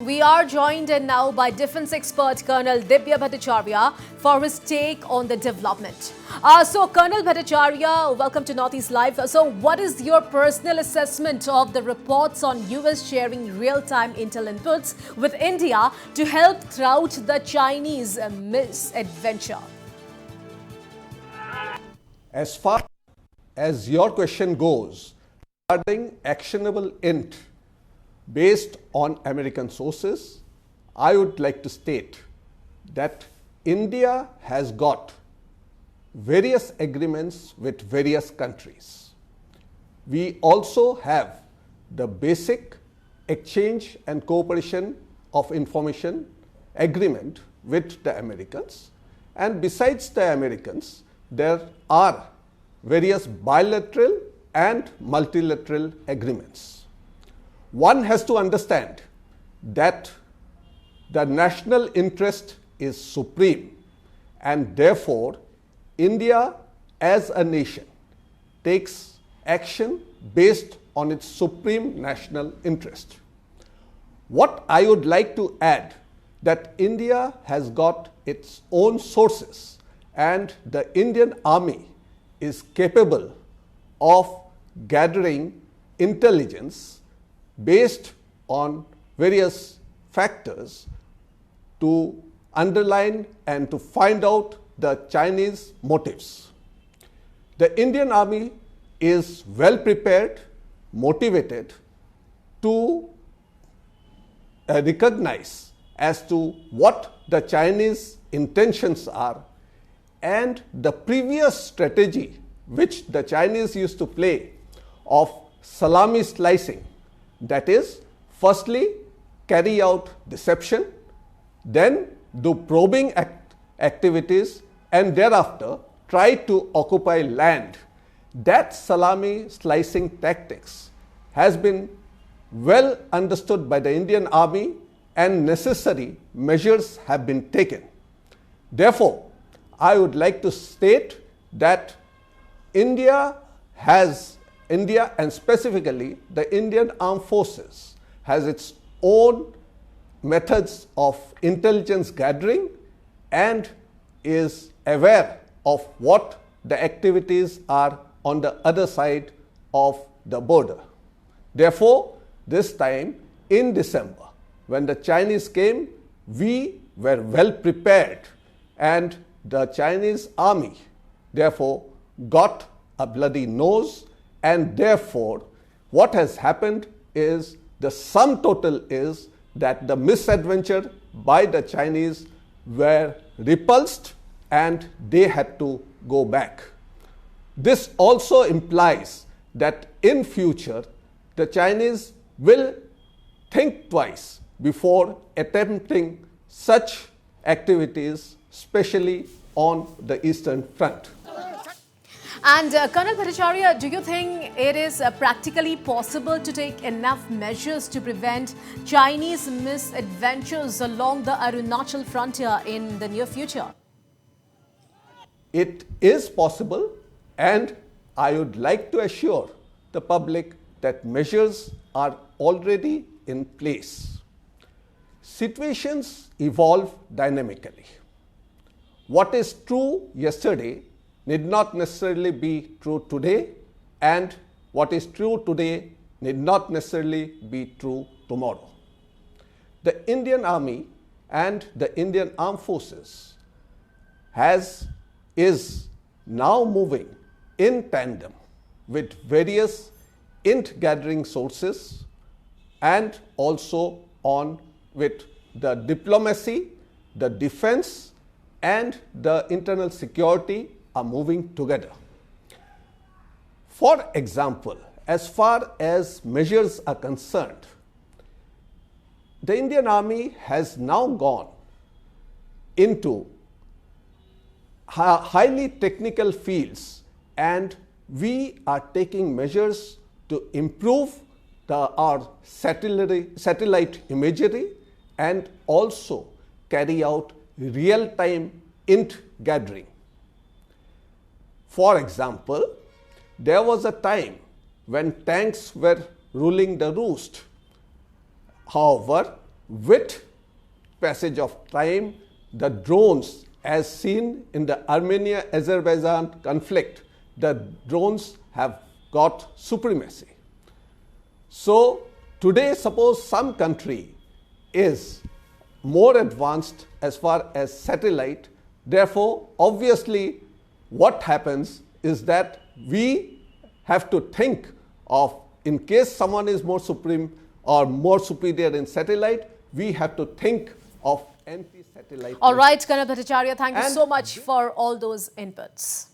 We are joined now by defense expert Colonel Dibya Bhattacharya for his take on the development. So, Colonel Bhattacharya, welcome to Northeast Live. So, what is your personal assessment of the reports on US sharing real-time intel inputs with India to help thwart the Chinese misadventure? As far as your question goes, regarding actionable int based on American sources, I would like to state that India has got various agreements with various countries. We also have the basic exchange and cooperation of information agreement with the Americans, and besides the Americans, there are various bilateral and multilateral agreements. One has to understand that the national interest is supreme, and therefore India as a nation takes action based on its supreme national interest. What I would like to add, that India has got its own sources, and the Indian Army is capable of gathering intelligence based on various factors to underline and to find out the Chinese motives. The Indian Army is well prepared, motivated to recognize as to what the Chinese intentions are, and the previous strategy which the Chinese used to play of salami slicing, that is, firstly carry out deception, then do probing activities, and thereafter try to occupy land. That salami slicing tactics has been well understood by the Indian Army, and necessary measures have been taken. Therefore, I would like to state that India and specifically the Indian Armed Forces has its own methods of intelligence gathering and is aware of what the activities are on the other side of the border. Therefore, this time in December, when the Chinese came, we were well prepared, and the Chinese army therefore got a bloody nose, and therefore what has happened is the sum total is that the misadventure by the Chinese were repulsed and they had to go back. This also implies that in future the Chinese will think twice before attempting such activities, especially on the Eastern Front. And Colonel Bhattacharya, do you think it is practically possible to take enough measures to prevent Chinese misadventures along the Arunachal frontier in the near future? It is possible, and I would like to assure the public that measures are already in place. Situations evolve dynamically. What is true yesterday need not necessarily be true today, and what is true today need not necessarily be true tomorrow. The Indian Army and the Indian Armed Forces is now moving in tandem with various int gathering sources, and also on with the diplomacy, the defense, and the internal security are moving together. For example, as far as measures are concerned, the Indian Army has now gone into highly technical fields, and we are taking measures to improve our satellite imagery and also carry out real-time int gathering. For example, there was a time when tanks were ruling the roost. However, with passage of time, the drones, as seen in the Armenia-Azerbaijan conflict, the drones have got supremacy. So today, suppose some country is more advanced as far as satellite, therefore, obviously, what happens is that we have to think of, in case someone is more supreme or more superior in satellite, we have to think of anti-satellite. All right, Colonel Bhattacharya, thank you And so much for all those inputs.